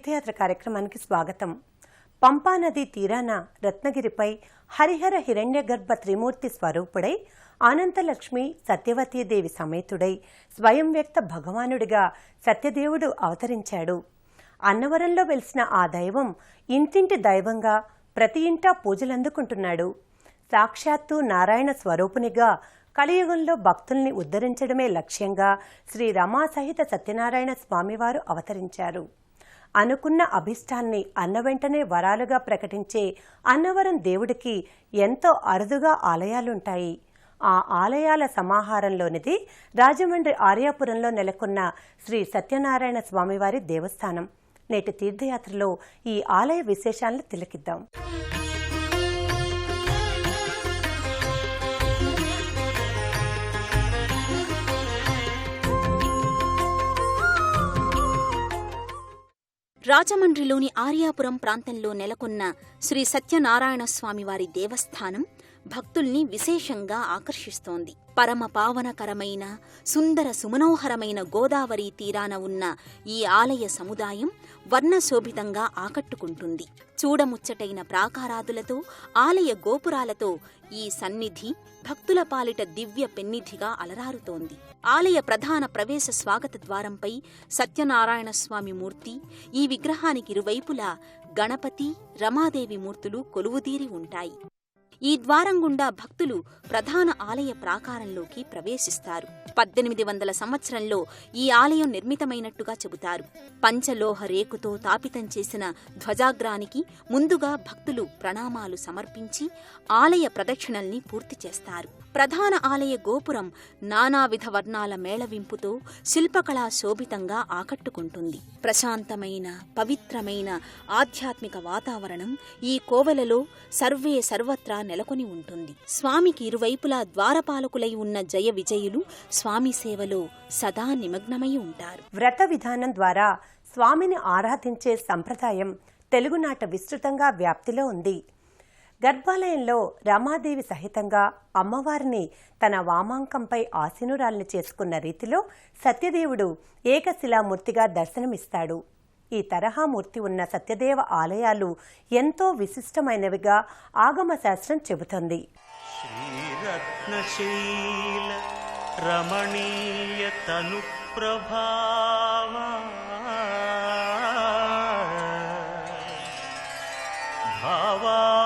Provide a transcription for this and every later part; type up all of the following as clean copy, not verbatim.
తీర్థయాత్ర కార్యక్రమానికి స్వాగతం. పంపానది తీరాన రత్నగిరిపై హరిహర హిరణ్యగర్భ త్రిమూర్తి స్వరూపుడై అనంతలక్ష్మి సత్యవతీదేవి సమేతుడై స్వయం వ్యక్త భగవానుడిగా సత్యదేవుడు అవతరించాడు. అన్నవరంలో వెలిసిన ఆ దైవం ఇంటింటి దైవంగా ప్రతి ఇంటా పూజలందుకుంటున్నాడు. సాక్షాత్తు నారాయణ స్వరూపునిగా కలియుగంలో భక్తుల్ని ఉద్ధరించడమే లక్ష్యంగా శ్రీ రమా సహిత సత్యనారాయణ స్వామివారు అవతరించారు. అనుకున్న అభిష్టాన్ని అన్న వెంటనే వరాలుగా ప్రకటించే అన్నవరం దేవుడికి ఎంతో అరుదుగా ఆలయాలుంటాయి. ఆ ఆలయాల సమాహారంలోనిది రాజమండ్రి ఆర్యాపురంలో నెలకొన్న శ్రీ సత్యనారాయణ స్వామివారి దేవస్థానం. నేటి తీర్థయాత్రలో ఈ ఆలయ విశేషాలను తిలకిద్దాం. రాజమండ్రిలోని ఆర్యాపురం ప్రాంతంలో నెలకొన్న శ్రీ సత్యనారాయణ స్వామివారి దేవస్థానం భక్తుల్ని విశేషంగా ఆకర్షిస్తోంది. పరమ పావనకరమైన సుందర సుమనోహరమైన గోదావరి తీరాన ఉన్న ఈ ఆలయ సముదాయం వర్ణశోభితంగా ఆకట్టుకుంటుంది. చూడముచ్చటైన ప్రాకారాదులతో ఆలయ గోపురాలతో ఈ సన్నిధి భక్తుల పాలిట దివ్య పెన్నిధిగా అలరారుతోంది. ఆలయ ప్రధాన ప్రవేశ స్వాగత ద్వారంపై సత్యనారాయణ స్వామి మూర్తి, ఈ విగ్రహానికి ఇరువైపులా గణపతి, రమాదేవి మూర్తులు కొలువుదీరి ఉంటాయి. ఈ ద్వారం గుండా భక్తులు ప్రధాన ఆలయ ప్రాకారంలోకి ప్రవేశిస్తారు. 1800 సంవత్సరంలో ఈ ఆలయం నిర్మితమైనట్టుగా చెబుతారు. పంచలోహ రేకుతో తాపితం చేసిన ధ్వజాగ్రానికి ముందుగా భక్తులు ప్రణామాలు సమర్పించి ఆలయ ప్రదక్షిణల్ని పూర్తి చేస్తారు. ప్రధాన ఆలయ గోపురం నానావిధ వర్ణాల మేళవింపుతో శిల్పకళా శోభితంగా ఆకట్టుకుంటుంది. ప్రశాంతమైన పవిత్రమైన ఆధ్యాత్మిక వాతావరణం ఈ కోవెలలో సర్వత్రా నెలకొని ఉంటుంది. స్వామికి ఇరువైపులా ద్వారపాలకులై ఉన్న జయ విజయులు స్వామి సేవలో సదా నిమగ్నమై ఉంటారు. వ్రత విధానం ద్వారా స్వామిని ఆరాధించే సంప్రదాయం తెలుగునాట విస్తృతంగా వ్యాప్తిలో ఉంది. గర్భాలయంలో రమాదేవి సహితంగా అమ్మవారిని తన వామాంకంపై ఆసీనురాల్ని చేసుకున్న రీతిలో సత్యదేవుడు ఏకశిలామూర్తిగా దర్శనమిస్తాడు. ఈ తరహా మూర్తి ఉన్న సత్యదేవ ఆలయాలు ఎంతో విశిష్టమైనవిగా ఆగమ శాస్త్రం చెబుతోంది. శ్రీరత్నశైల రమణీయ తను ప్రభావ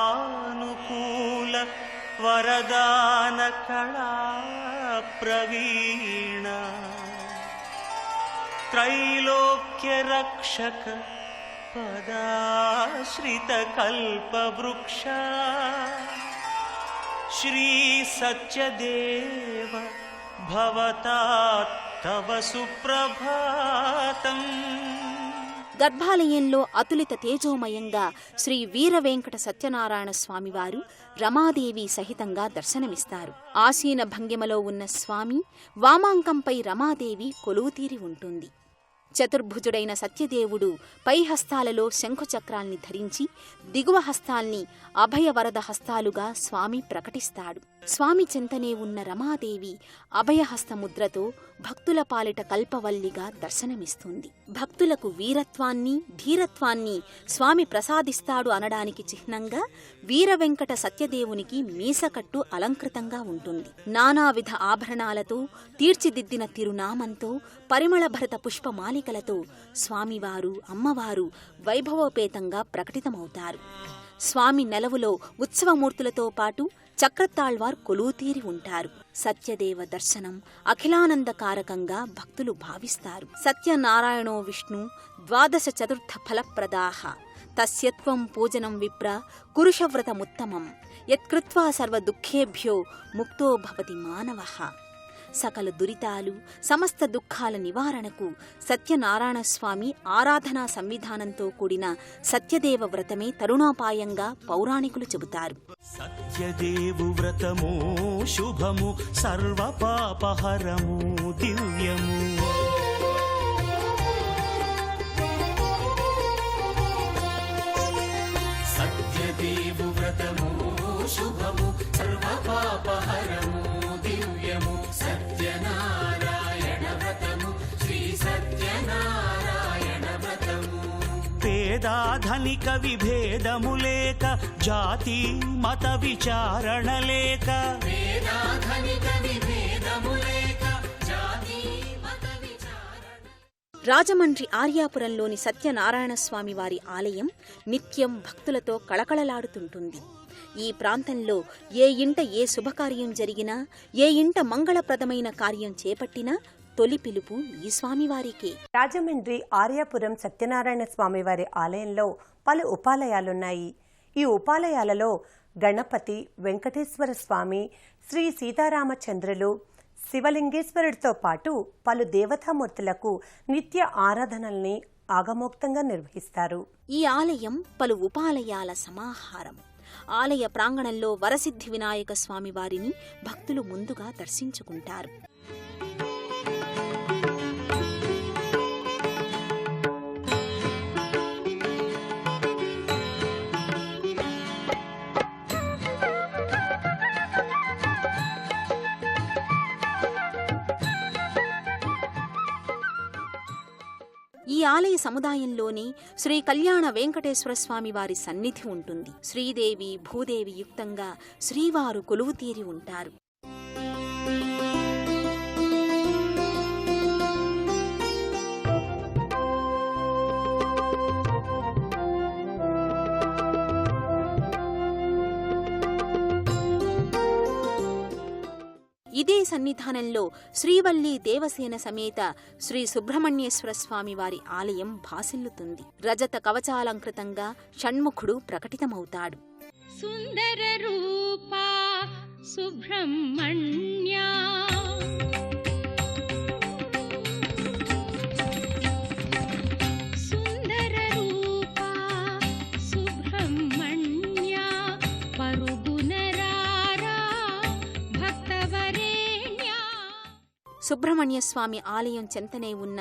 భావానుకూల వరదాన కళా ప్రవీణ త్రైలోక్య రక్షక పదాశ్రిత కల్పవృక్ష శ్రీ సత్యదేవ భవతాత్తవ సుప్రభాతం. గర్భాలయంలో అతులిత తేజోమయంగా శ్రీ వీరవేంకట సత్యనారాయణ స్వామివారు రమాదేవి సహితంగా దర్శనమిస్తారు. ఆసీన భంగిమలో ఉన్న స్వామి వామాంకంపై రమాదేవి కొలువుతీరి ఉంటుంది. చతుర్భుజుడైన సత్యదేవుడు పై హస్తాలలో శంఖుచక్రాల్ని ధరించి దిగువ హస్తాల్ని అభయవరద హస్తాలుగా స్వామి ప్రకటిస్తాడు. స్వామి చెంతనే ఉన్న రమాదేవి అభయహస్తముద్రతో భక్తుల పాలిట కల్పవల్లిగా దర్శనమిస్తుంది. భక్తులకు వీరత్వాన్ని ధీరత్వాన్ని స్వామి ప్రసాదిస్తాడు అనడానికి చిహ్నంగా వీరవెంకట సత్యదేవునికి మీసకట్టు అలంకృతంగా ఉంటుంది. నానావిధ ఆభరణాలతో తీర్చిదిద్దిన తిరునామంతో పరిమళభరిత పుష్పమాలికలతో స్వామివారు అమ్మవారు వైభవోపేతంగా ప్రకటితమవుతారు. స్వామి నెలవులో ఉత్సవమూర్తులతో పాటు చక్రతాళ్వార్ కొలువుతీరి ఉంటారు. సత్యదేవ దర్శనం అఖిలానందకారకంగా భక్తులు భావిస్తారు. సత్యనారాయణో విష్ణు ద్వాదశ చతుర్థ ఫలప్రదాః తస్యత్వం పూజనం విప్ర కురుషవ్రతముత్తమం యత్కృత్వా సర్వ దుఃఖేభ్యో ముక్తో భవతి మానవః. సకల దురితాలు సమస్త దుఃఖాల నివారణకు సత్యనారాయణ స్వామి ఆరాధనా సంవిధానంతో కూడిన సత్యదేవ వ్రతమే తరుణోపాయంగా పౌరాణికులు చెబుతారు. సత్యదేవు వ్రతము శుభము సర్వపాపహరము దివ్యము. సత్యదేవు వ్రతము శుభము సర్వపాపహరము దివ్యము. సత్యనారాయణ వ్రతము శ్రీ సత్యనారాయణ వ్రతము. పేదాధనిక విభేదము లేక, జాతి మత విచారణ లేక. రాజమండ్రి ఆర్యాపురంలోని సత్యనారాయణ స్వామి వారి ఆలయం నిత్యం భక్తులతో కళకళలాడుతుంటుంది. ఈ ప్రాంతంలో ఏ ఇంట ఏ శుభకార్యం జరిగినా, ఏ ఇంట మంగళప్రదమైన కార్యం చేపట్టినా తొలి పిలుపు ఈ స్వామివారికే. రాజమండ్రి ఆర్యాపురం సత్యనారాయణ స్వామివారి ఆలయంలో పలు ఉపాలయాలున్నాయి. ఈ ఉపాలయాలలో గణపతి, వెంకటేశ్వర స్వామి, శ్రీ సీతారామచంద్రులు, శివలింగేశ్వరుడితో పాటు పలు దేవతామూర్తులకు నిత్య ఆరాధనల్ని ఆగమోక్తంగా నిర్వహిస్తారు. ఈ ఆలయం పలు ఉపాలయాల సమాహారం. ఆలయ ప్రాంగణంలో వరసిద్ధి వినాయక స్వామి వారిని భక్తులు ముందుగా దర్శించుకుంటారు. ఈ ఆలయ సముదాయంలోనే శ్రీ కళ్యాణ వెంకటేశ్వర స్వామి వారి సన్నిధి ఉంటుంది. శ్రీదేవి భూదేవి యుక్తంగా శ్రీవారు కొలువుతీరి ఉంటారు. ఇదే సన్నిధానంలో శ్రీవల్లి దేవసేన సమేత శ్రీ సుబ్రహ్మణ్యేశ్వర స్వామి వారి ఆలయం భాసిల్లుతుంది. రజత కవచాలంకృతంగా షణ్ముఖుడు ప్రకటితమవుతాడు. సుందర రూపా సుబ్రహ్మణ్య సుందర రూపా సుబ్రహ్మణ్య పరుగునరారా భక్తవరేణ్య. సుబ్రహ్మణ్య స్వామి ఆలయం చెంతనే ఉన్న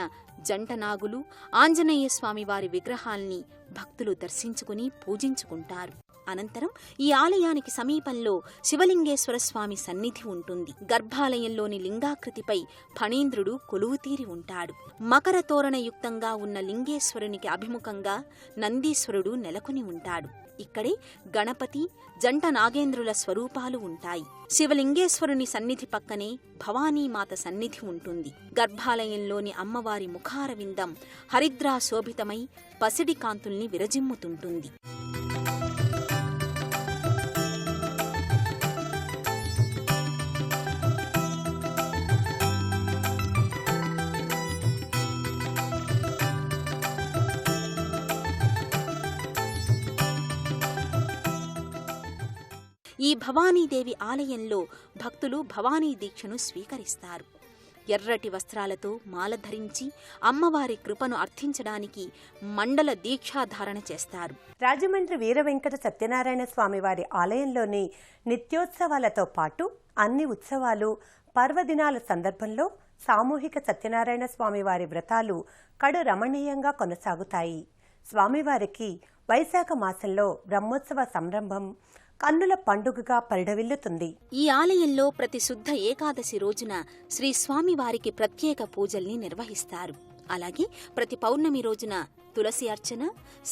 జంటనాగులు, ఆంజనేయ స్వామి వారి విగ్రహాల్ని భక్తులు దర్శించుకుని పూజించుకుంటారు. అనంతరం ఈ ఆలయానికి సమీపంలో శివలింగేశ్వర స్వామి సన్నిధి ఉంటుంది. గర్భాలయంలోని లింగాకృతిపై ఫణీంద్రుడు కొలువుతీరి ఉంటాడు. మకర తోరణయుక్తంగా ఉన్న లింగేశ్వరునికి అభిముఖంగా నందీశ్వరుడు నెలకొని ఉంటాడు. ఇక్కడే గణపతి, జంట నాగేంద్రుల స్వరూపాలు ఉంటాయి. శివలింగేశ్వరుని సన్నిధి పక్కనే భవానీమాత సన్నిధి ఉంటుంది. గర్భాలయంలోని అమ్మవారి ముఖారవిందం హరిద్రా శోభితమై పసిడి కాంతుల్ని విరజిమ్ముతుంటుంది. ఈ భవానీదేవి ఆలయంలో భక్తులు భవానీ దీక్షను స్వీకరిస్తారు. ఎర్రటి వస్త్రాలతో మాల ధరించి అమ్మవారి కృపను అర్థించడానికి మండల దీక్షాధారణ చేస్తారు. రాజమండ్రి వీర వెంకట సత్యనారాయణ స్వామివారి ఆలయంలోని నిత్యోత్సవాలతో పాటు అన్ని ఉత్సవాలు, పర్వదినాల సందర్భంలో సామూహిక సత్యనారాయణ స్వామివారి వ్రతాలు కడు రమణీయంగా కొనసాగుతాయి. స్వామివారికి వైశాఖ మాసంలో బ్రహ్మోత్సవ సంరంభం కన్నుల పండుగగా పరిఢవిల్లుతుంది. ఈ ఆలయంలో ప్రతి శుద్ధ ఏకాదశి రోజున శ్రీ స్వామివారికి ప్రత్యేక పూజల్ని నిర్వహిస్తారు. అలాగే ప్రతి పౌర్ణమి రోజున తులసి అర్చన,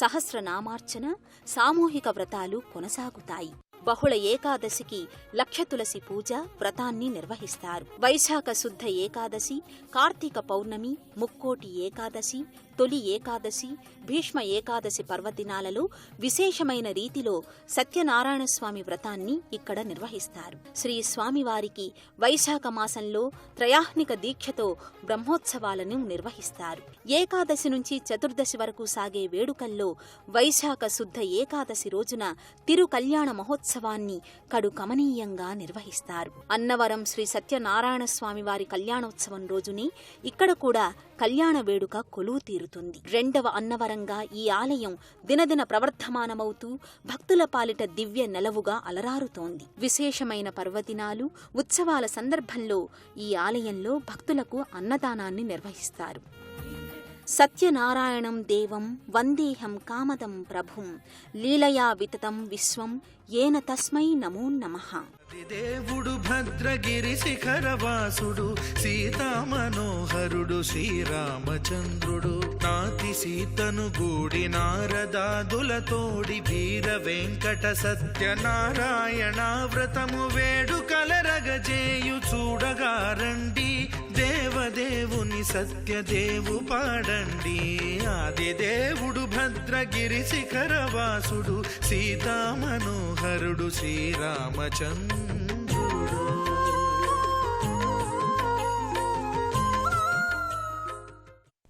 సహస్రనామార్చన, సామూహిక వ్రతాలు కొనసాగుతాయి. బహుళ ఏకాదశికి లక్ష తులసి పూజ వ్రతాన్ని నిర్వహిస్తారు. వైశాఖ శుద్ధ ఏకాదశి, కార్తీక పౌర్ణమి, ముక్కోటి ఏకాదశి, తొలి ఏకాదశి, భీష్మ ఏకాదశి పర్వదినాలలో విశేషమైన రీతిలో సత్యనారాయణ స్వామి వ్రతాన్ని ఇక్కడ నిర్వహిస్తారు. శ్రీ స్వామివారికి వైశాఖ మాసంలో త్రయాహ్నిక దీక్షతో బ్రహ్మోత్సవాలను నిర్వహిస్తారు. ఏకాదశి నుంచి చతుర్దశి వరకు సాగే వేడుకల్లో వైశాఖ శుద్ధ ఏకాదశి రోజున తిరు కళ్యాణ మహోత్సవాన్ని కడు కమనీయంగా నిర్వహిస్తారు. అన్నవరం శ్రీ సత్యనారాయణ స్వామివారి కళ్యాణోత్సవం రోజునే ఇక్కడ కూడా కళ్యాణ వేడుక కొలువు తీరుతుంది. రెండవ అన్నవరంగా ఈ ఆలయం దినదిన ప్రవర్ధమానమవుతూ భక్తుల పాలిట దివ్య నెలవుగా అలరారుతోంది. విశేషమైన పర్వదినాలు, ఉత్సవాల సందర్భంలో ఈ ఆలయంలో భక్తులకు అన్నదానాన్ని నిర్వహిస్తారు. సత్యనారాయణం దేవం వందేహం కామదం ప్రభుం లీలయా వితతం విశ్వం ఏన తస్మై నమో నమః. దేవుడు భద్రగిరి శిఖరవాసుడు సీతామనోహరుడు శ్రీరామచంద్రుడు నాతి సీతను గూడి నారదాదులతోడి వీర వెంకట సత్యనారాయణ వ్రతము వేడుకలరగజేయు చూడగారండి దేవదేవుని సత్యదేవు పాడండి. ఆది దేవుడు భద్రగిరి శిఖరవాసుడు సీతామనోహరుడు శ్రీరామచంద్రుడు.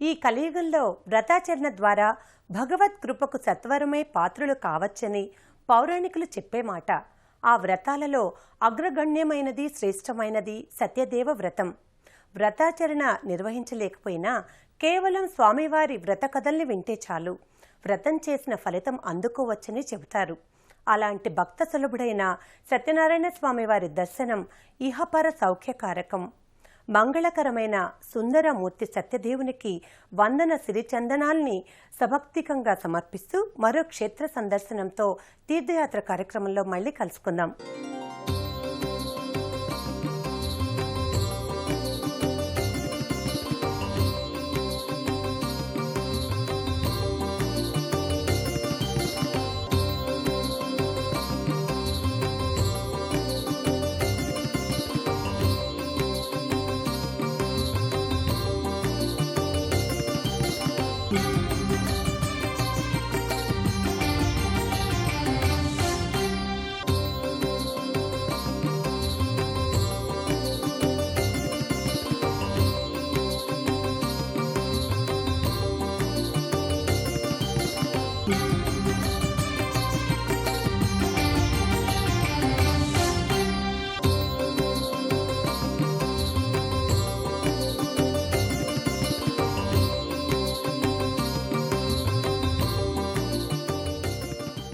ఈ కలియుగంలో వ్రతాచరణ ద్వారా భగవత్ కృపకు సత్వరమే పాత్రులు కావచ్చని పౌరాణికులు చెప్పే మాట. ఆ వ్రతాలలో అగ్రగణ్యమైనది శ్రేష్టమైనది సత్యదేవ వ్రతం. వ్రతాచరణ నిర్వహించలేకపోయినా కేవలం స్వామివారి వ్రత కథల్ని వింటే చాలు వ్రతం చేసిన ఫలితం అందుకోవచ్చని చెబుతారు. అలాంటి భక్త సులభుడైన సత్యనారాయణ స్వామివారి దర్శనం ఇహపర సౌఖ్యకారకం. మంగళకరమైన సుందరమూర్తి సత్యదేవునికి వందన సిరిచందనాల్ని సభక్తికంగా సమర్పిస్తూ మరో క్షేత్ర సందర్శనంతో తీర్థయాత్ర కార్యక్రమంలో మళ్ళీ కలుసుకుందాం.